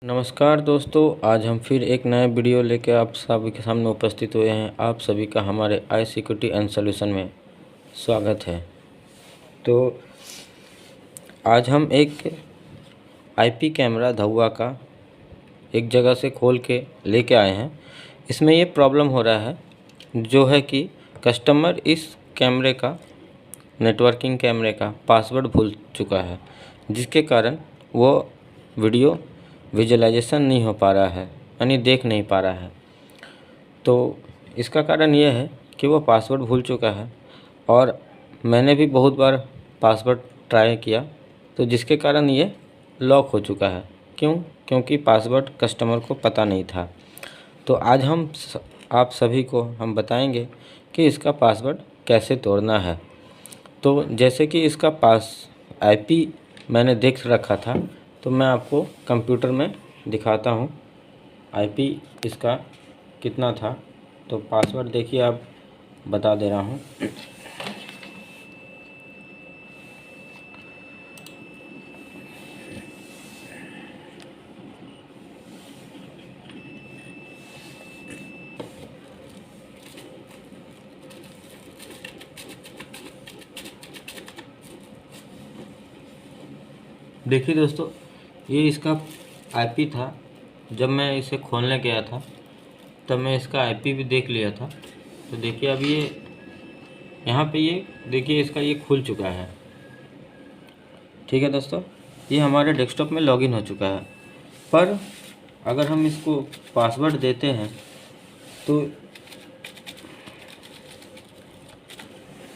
नमस्कार दोस्तों, आज हम फिर एक नए वीडियो लेकर आप सभी के सामने उपस्थित हुए हैं। आप सभी का हमारे आई सिक्योरिटी एंड सॉल्यूशन में स्वागत है। तो आज हम एक आईपी कैमरा धुआ का एक जगह से खोल के लेके आए हैं। इसमें ये प्रॉब्लम हो रहा है जो है कि कस्टमर इस कैमरे का नेटवर्किंग कैमरे का पासवर्ड भूल चुका है, जिसके कारण वो वीडियो विजुअलाइजेशन नहीं हो पा रहा है, यानी देख नहीं पा रहा है। तो इसका कारण यह है कि वो पासवर्ड भूल चुका है और मैंने भी बहुत बार पासवर्ड ट्राई किया, तो जिसके कारण ये लॉक हो चुका है। क्योंकि पासवर्ड कस्टमर को पता नहीं था। तो आज आप सभी को हम बताएंगे कि इसका पासवर्ड कैसे तोड़ना है। तो जैसे कि इसका आईपी मैंने देख रखा था, तो मैं आपको कंप्यूटर में दिखाता हूँ आईपी इसका कितना था। तो पासवर्ड देखिए, आप बता दे रहा हूँ। देखिए दोस्तों, ये इसका आईपी था। जब मैं इसे खोलने गया था तब मैं इसका आईपी भी देख लिया था। तो देखिए अब ये यहाँ पे ये देखिए इसका ये खुल चुका है। ठीक है दोस्तों, ये हमारे डेस्कटॉप में लॉगिन हो चुका है। पर अगर हम इसको पासवर्ड देते हैं तो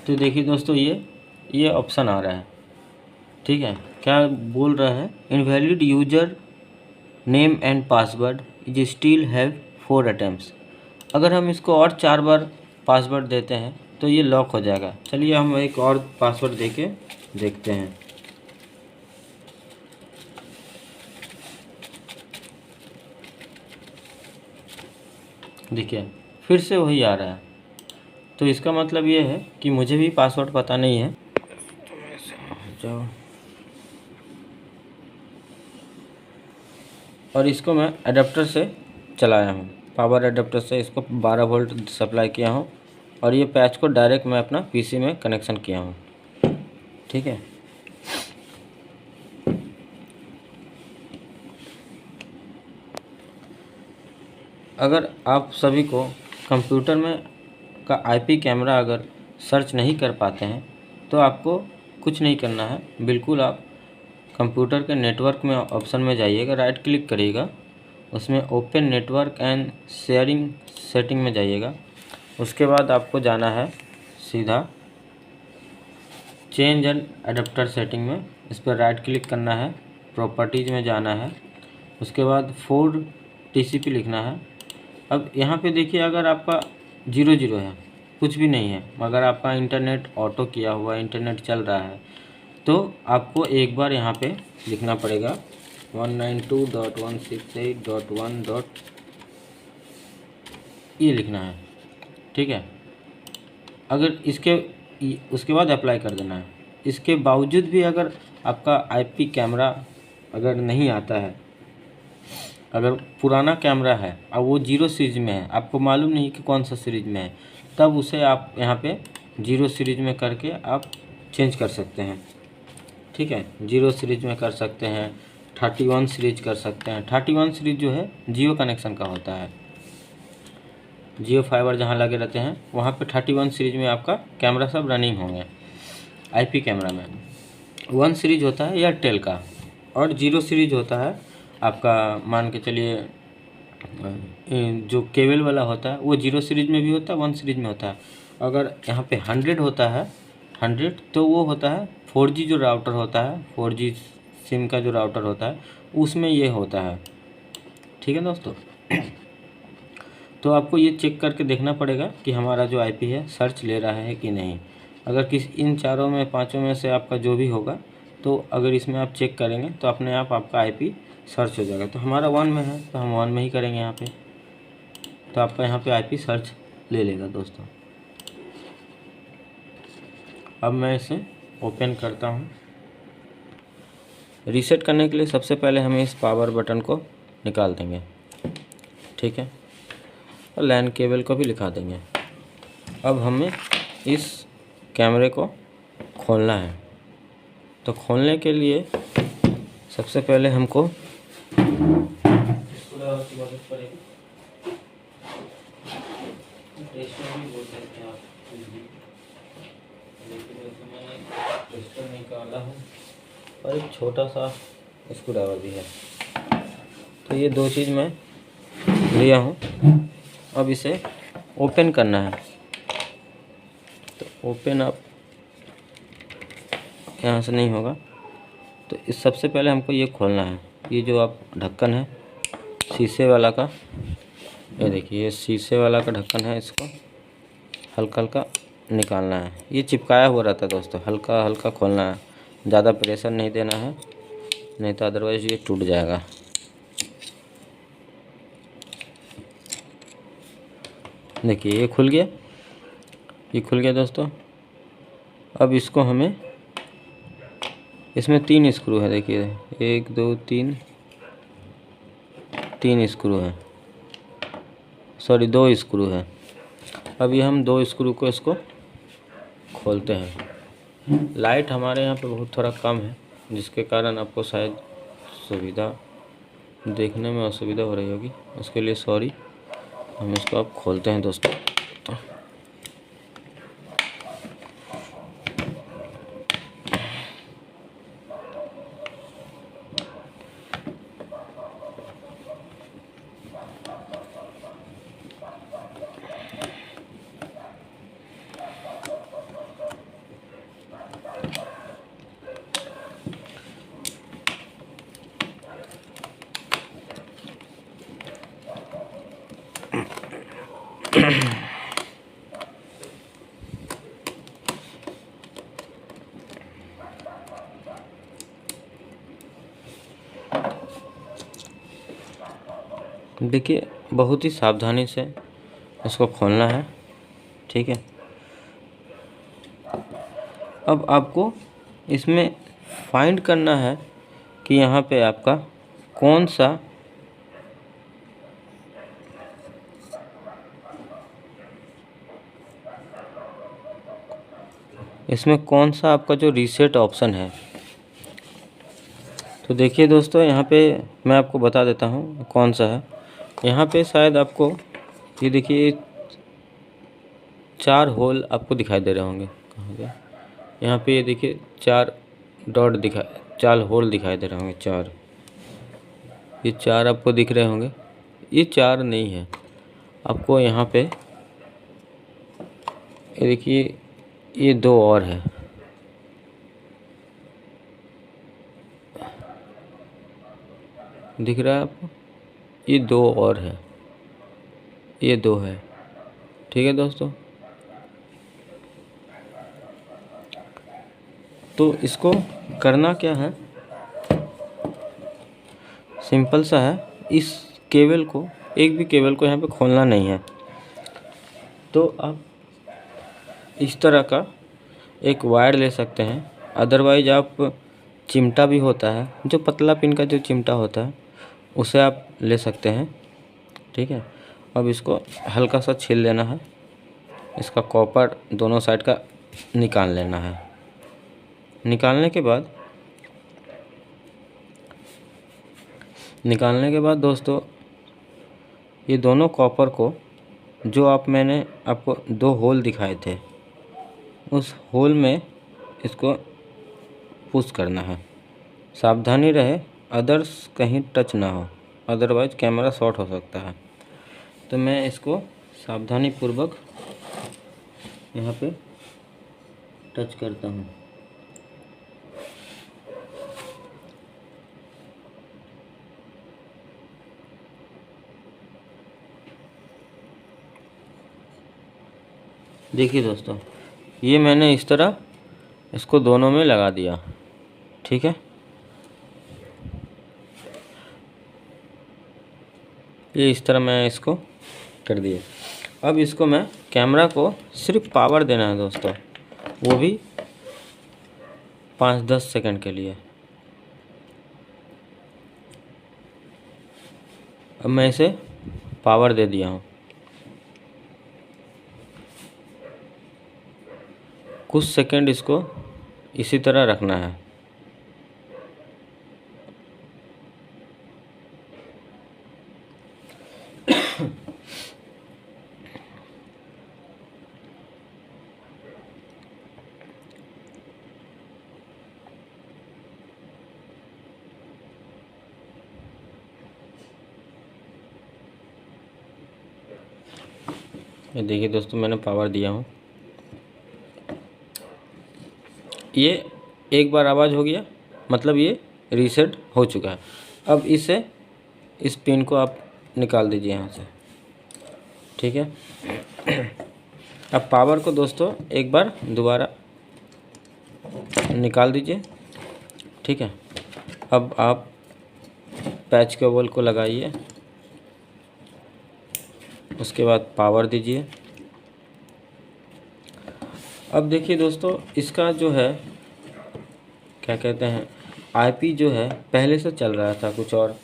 देखिए दोस्तों, ये ऑप्शन आ रहा है। ठीक है, क्या बोल रहा है? Invalid user name and password is still have 4 attempts. अगर हम इसको और 4 बार पासवर्ड देते हैं तो ये लॉक हो जाएगा। चलिए हम एक और पासवर्ड देके देखते हैं। देखिए फिर से वही आ रहा है। तो इसका मतलब ये है कि मुझे भी पासवर्ड पता नहीं है। जाओ, और इसको मैं एडाप्टर से चलाया हूँ, पावर एडाप्टर से इसको 12 वोल्ट सप्लाई किया हूँ और ये पैच को डायरेक्ट मैं अपना पीसी में कनेक्शन किया हूँ। ठीक है, अगर आप सभी को कंप्यूटर में का आईपी कैमरा अगर सर्च नहीं कर पाते हैं तो आपको कुछ नहीं करना है। बिल्कुल आप कंप्यूटर के नेटवर्क में ऑप्शन में जाइएगा, राइट क्लिक करिएगा, उसमें open network and sharing setting में जाइएगा। उसके बाद आपको जाना है सीधा चेंज एंड एडाप्टर सेटिंग में, इस पर राइट क्लिक करना है, प्रॉपर्टीज़ में जाना है, उसके बाद 4 TCP लिखना है। अब यहाँ पे देखिए, अगर आपका 00 है, कुछ भी नहीं है, मगर आपका इंटरनेट ऑटो किया हुआ इंटरनेट चल रहा है, तो आपको एक बार यहाँ पे लिखना पड़ेगा 192.168.1. ये लिखना है। ठीक है, अगर उसके बाद अप्लाई कर देना है। इसके बावजूद भी अगर आपका आईपी कैमरा अगर नहीं आता है, अगर पुराना कैमरा है और वो 0 सीरीज में है, आपको मालूम नहीं कि कौन सा सीरीज में है, तब उसे आप यहाँ पे 0 सीरीज में करके आप चेंज कर सकते हैं। ठीक है, 0 सीरीज में कर सकते हैं, 31 सीरीज कर सकते हैं। 31 सीरीज जो है जियो कनेक्शन का होता है, जियो फाइबर जहाँ लगे रहते हैं वहाँ पे 31 सीरीज में आपका कैमरा सब रनिंग होंगे। आईपी कैमरा में 1 सीरीज होता है एयरटेल का, और 0 सीरीज होता है आपका, मान के चलिए जो केबल वाला होता है वो 0 सीरीज में भी होता है, 1 सीरीज में होता है। अगर यहाँ पे 100 होता है, 100 तो वो होता है 4G जो राउटर होता है, 4G सिम का जो राउटर होता है उसमें ये होता है। ठीक है दोस्तों, तो आपको ये चेक करके देखना पड़ेगा कि हमारा जो आईपी है सर्च ले रहा है कि नहीं। अगर इन चारों में 5 में से आपका जो भी होगा, तो अगर इसमें आप चेक करेंगे तो अपने आप आपका आईपी सर्च हो जाएगा। तो हमारा 1 में है तो हम 1 में ही करेंगे यहाँ पे, तो आपका यहाँ पे आईपी सर्च ले लेगा दोस्तों। अब मैं इसे ओपन करता हूँ। रीसेट करने के लिए सबसे पहले हमें इस पावर बटन को निकाल देंगे, ठीक है, और लैन केबल को भी लिखा देंगे। अब हमें इस कैमरे को खोलना है। तो खोलने के लिए सबसे पहले हमको स्क्रूड्राइवर की मदद पड़ेगी। टेस्टर भी बोल सकते हैं आप, लेकिन इसमें टेस्टर निकाला हूँ और एक छोटा सा स्क्रूड्राइवर भी है। तो ये दो चीज़ मैं लिया हूँ। अब इसे ओपन करना है। तो ओपन आप यहाँ से नहीं होगा, तो इस सबसे पहले हमको ये खोलना है। ये जो आप ढक्कन है शीशे वाला का, ये देखिए ये शीशे वाला का ढक्कन है, इसको हल्का हल्का निकालना है। ये चिपकाया हुआ रहता है दोस्तों, हल्का हल्का खोलना है, ज़्यादा प्रेशर नहीं देना है, नहीं तो अदरवाइज़ ये टूट जाएगा। देखिए ये खुल गया, ये खुल गया दोस्तों। अब इसको हमें, इसमें 3 स्क्रू है, देखिए 1 2 3, 3 स्क्रू है, सॉरी 2 स्क्रू है। अब ये हम 2 स्क्रू को इसको खोलते हैं। लाइट हमारे यहाँ पे बहुत थोड़ा कम है, जिसके कारण आपको शायद सुविधा देखने में असुविधा हो रही होगी, उसके लिए सॉरी। हम इसको अब खोलते हैं दोस्तों। देखिए बहुत ही सावधानी से इसको खोलना है, ठीक है। अब आपको इसमें फाइंड करना है कि यहाँ पे आपका कौन सा इसमें कौन सा आपका जो रीसेट ऑप्शन है। तो देखिए दोस्तों, यहाँ पे मैं आपको बता देता हूँ कौन सा है। यहाँ पे शायद आपको ये देखिए 4 होल आपको दिखाई दे रहे होंगे। कहाँ गया? यहाँ पे ये देखिए 4 डॉट 4 होल दिखाई दे रहे होंगे, 4। ये 4 आपको दिख रहे होंगे। ये 4 नहीं है, आपको यहाँ पे ये देखिए ये 2 और है। दिख रहा है आपको? ये 2 और है, ये 2 है, ठीक है दोस्तों। तो इसको करना क्या है, सिंपल सा है। इस केबल को, एक भी केबल को यहाँ पे खोलना नहीं है। तो आप इस तरह का एक वायर ले सकते हैं, अदरवाइज आप चिमटा भी होता है, जो पतला पिन का जो चिमटा होता है, उसे आप ले सकते हैं, ठीक है। अब इसको हल्का सा छील लेना है, इसका कॉपर दोनों साइड का निकाल लेना है। निकालने के बाद दोस्तों, ये दोनों कॉपर को, जो मैंने आपको 2 होल दिखाए थे, उस होल में इसको पुश करना है। सावधानी रहे अदर्स कहीं टच ना हो, अदरवाइज कैमरा शॉर्ट हो सकता है। तो मैं इसको सावधानी पूर्वक यहाँ पे टच करता हूँ। देखिए दोस्तों, ये मैंने इस तरह इसको दोनों में लगा दिया, ठीक है। ये इस तरह मैं इसको कर दिया। अब इसको मैं कैमरा को सिर्फ पावर देना है दोस्तों, वो भी 5-10 सेकंड के लिए। अब मैं इसे पावर दे दिया हूँ। कुछ सेकंड इसको इसी तरह रखना है। ये देखिए दोस्तों, मैंने पावर दिया हूँ। ये एक बार आवाज़ हो गया, मतलब ये रीसेट हो चुका है। अब इस पिन को आप निकाल दीजिए यहाँ से, ठीक है। अब पावर को दोस्तों एक बार दोबारा निकाल दीजिए, ठीक है। अब आप पैच केबल को लगाइए, उसके बाद पावर दीजिए। अब देखिए दोस्तों, इसका जो है क्या कहते हैं, आईपी जो है पहले से चल रहा था कुछ और,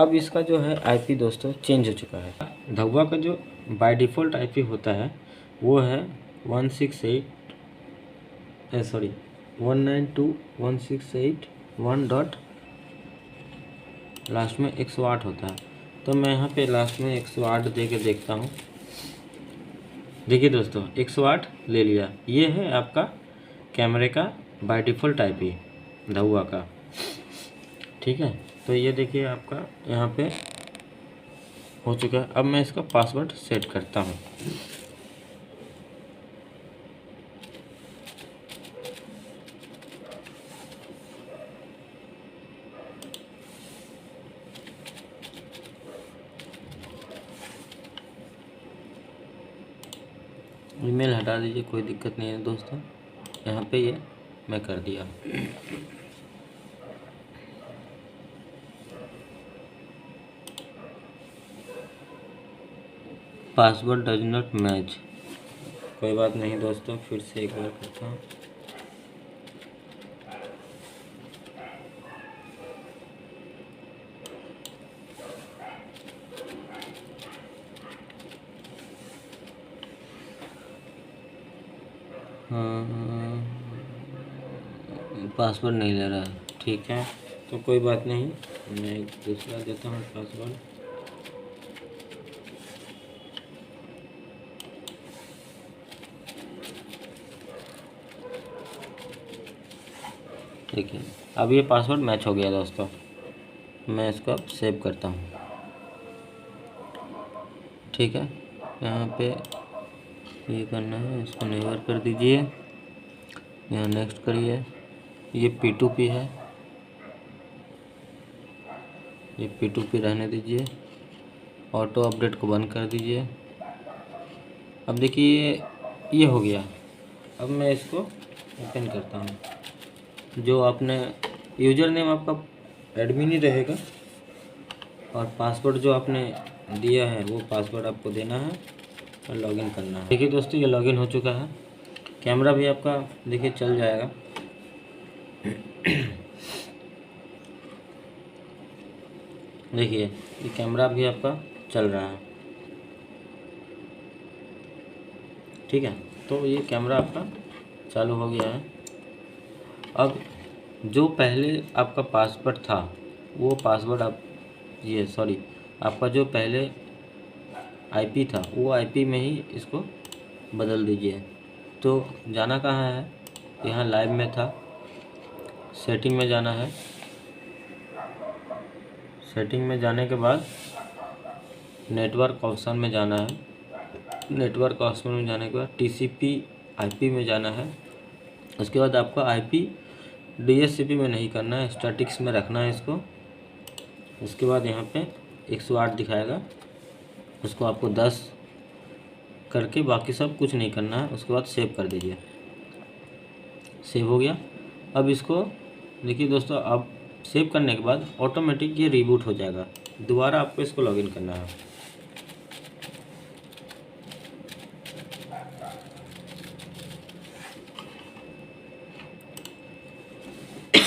अब इसका जो है आईपी दोस्तों चेंज हो चुका है। धौवा का जो बाय डिफ़ॉल्ट आईपी होता है वो है 192.168.1 डॉट लास्ट में 108 होता है। तो मैं यहाँ पे लास्ट में 108 दे के देखता हूँ। देखिए दोस्तों, 108 ले लिया। ये है आपका कैमरे का बाय डिफ़ॉल्ट आईपी धौवा का, ठीक है। तो ये देखिए आपका यहाँ पे हो चुका है। अब मैं इसका पासवर्ड सेट करता हूँ। ईमेल हटा दीजिए, कोई दिक्कत नहीं है दोस्तों। यहाँ पे ये मैं कर दिया। पासवर्ड डज नॉट मैच, कोई बात नहीं दोस्तों, फिर से एक बार करता हूँ। पासवर्ड नहीं ले रहा है, ठीक है, तो कोई बात नहीं, मैं दूसरा देता हूँ पासवर्ड। देखिए अब ये पासवर्ड मैच हो गया दोस्तों। मैं इसको अब सेव करता हूँ, ठीक है। यहाँ पे ये करना है, इसको नेवर कर दीजिए, यहाँ नेक्स्ट करिए। ये P2P है, ये P2P रहने दीजिए। ऑटो अपडेट को बंद कर दीजिए। अब देखिए ये हो गया। अब मैं इसको ओपन करता हूँ। जो आपने यूज़र नेम आपका एडमिन ही रहेगा, और पासवर्ड जो आपने दिया है वो पासवर्ड आपको देना है और लॉगिन करना है। देखिए दोस्तों, ये लॉगिन हो चुका है। कैमरा भी आपका देखिए चल जाएगा। देखिए ये कैमरा भी आपका चल रहा है, ठीक है। तो ये कैमरा आपका चालू हो गया है। अब जो पहले आपका पासवर्ड था वो पासवर्ड आपका जो पहले आईपी था वो आईपी में ही इसको बदल दीजिए। तो जाना कहाँ है, यहाँ लाइव में था, सेटिंग में जाना है। सेटिंग में जाने के बाद नेटवर्क ऑप्शन में जाना है। नेटवर्क ऑप्शन में जाने के बाद TCP IP में जाना है। उसके बाद आपको IP DHCP में नहीं करना है, स्टैटिक्स में रखना है इसको। उसके बाद यहाँ पे 108 दिखाएगा, उसको आपको 10 करके बाकी सब कुछ नहीं करना है। उसके बाद सेव कर दीजिए। सेव हो गया। अब इसको देखिए दोस्तों, अब सेव करने के बाद ऑटोमेटिक ये रीबूट हो जाएगा। दोबारा आपको इसको लॉगिन करना है।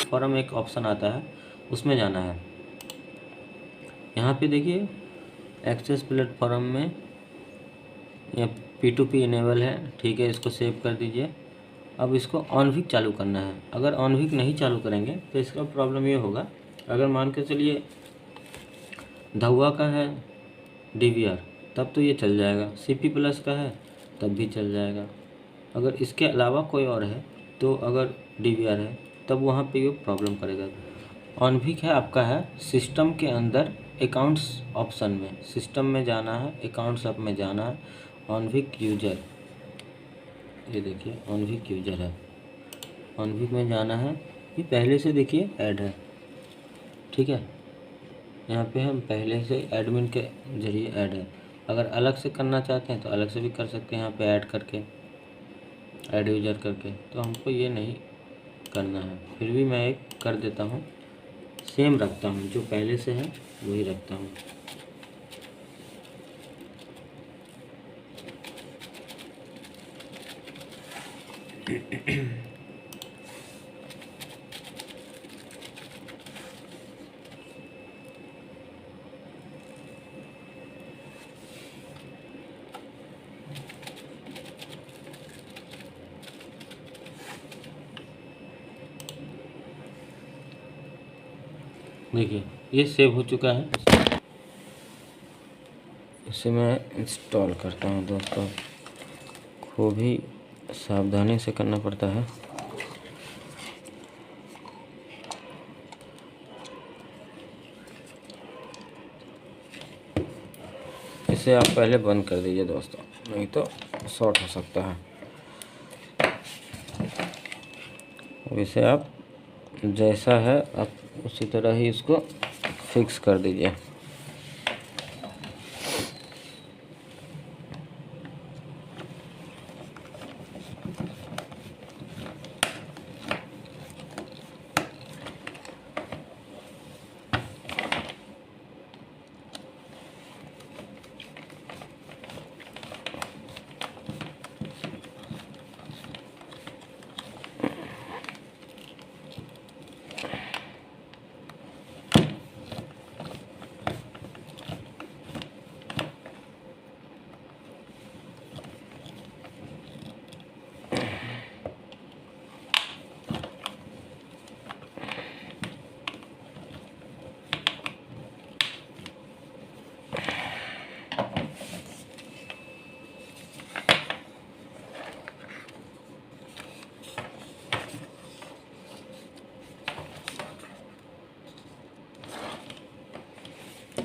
फॉर्म एक ऑप्शन आता है, उसमें जाना है। यहाँ पे देखिए एक्सेस प्लेटफॉर्म में या P2P इनेबल है, ठीक है, इसको सेव कर दीजिए। अब इसको ऑनविक चालू करना है। अगर ऑनविक नहीं चालू करेंगे तो इसका प्रॉब्लम ये होगा, अगर मान के चलिए धुआ का है DVR तब तो ये चल जाएगा, CP प्लस का है तब भी चल जाएगा। अगर इसके अलावा कोई और है तो अगर DVR है तब वहाँ पे ये प्रॉब्लम करेगा। ऑनविक है आपका है सिस्टम के अंदर अकाउंट्स ऑप्शन में, सिस्टम में जाना है, अकाउंट्स ऐप में जाना है, ऑनविक यूजर, ये देखिए ऑनविक यूजर है, ऑनविक में जाना है। ये पहले से देखिए ऐड है, ठीक है, यहाँ पे हम पहले से एडमिन के जरिए ऐड है। अगर अलग से करना चाहते हैं तो अलग से भी कर सकते हैं, यहाँ पे ऐड करके, ऐड यूजर करके। तो हमको ये नहीं करना है, फिर भी मैं एक कर देता हूँ, सेम रखता हूँ, जो पहले से है वही रखता हूँ। देखिए ये सेव हो चुका है। इसे मैं इंस्टॉल करता हूँ दोस्तों, को भी सावधानी से करना पड़ता है। इसे आप पहले बंद कर दीजिए दोस्तों, नहीं तो शॉर्ट हो सकता है। अब इसे आप जैसा है आप उसी तरह ही इसको फिक्स कर दीजिए।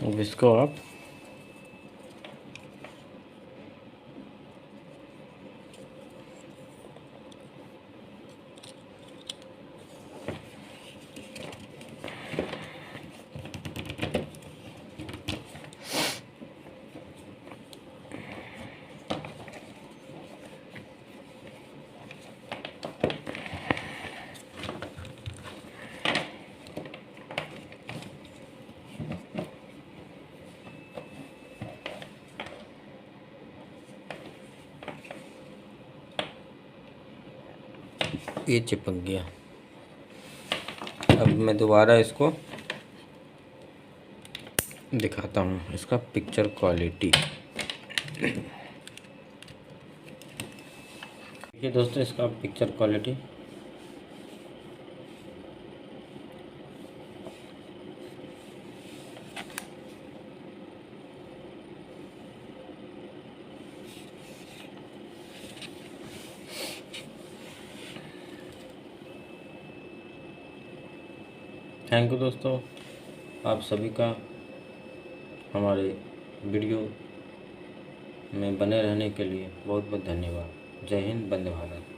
अब इसको आप ये चिपक गया। अब मैं दोबारा इसको दिखाता हूँ, इसका पिक्चर क्वालिटी। देखिए दोस्तों इसका पिक्चर क्वालिटी, थैंक यू दोस्तों, आप सभी का हमारे वीडियो में बने रहने के लिए बहुत बहुत धन्यवाद। जय हिंद, वंदे भारत।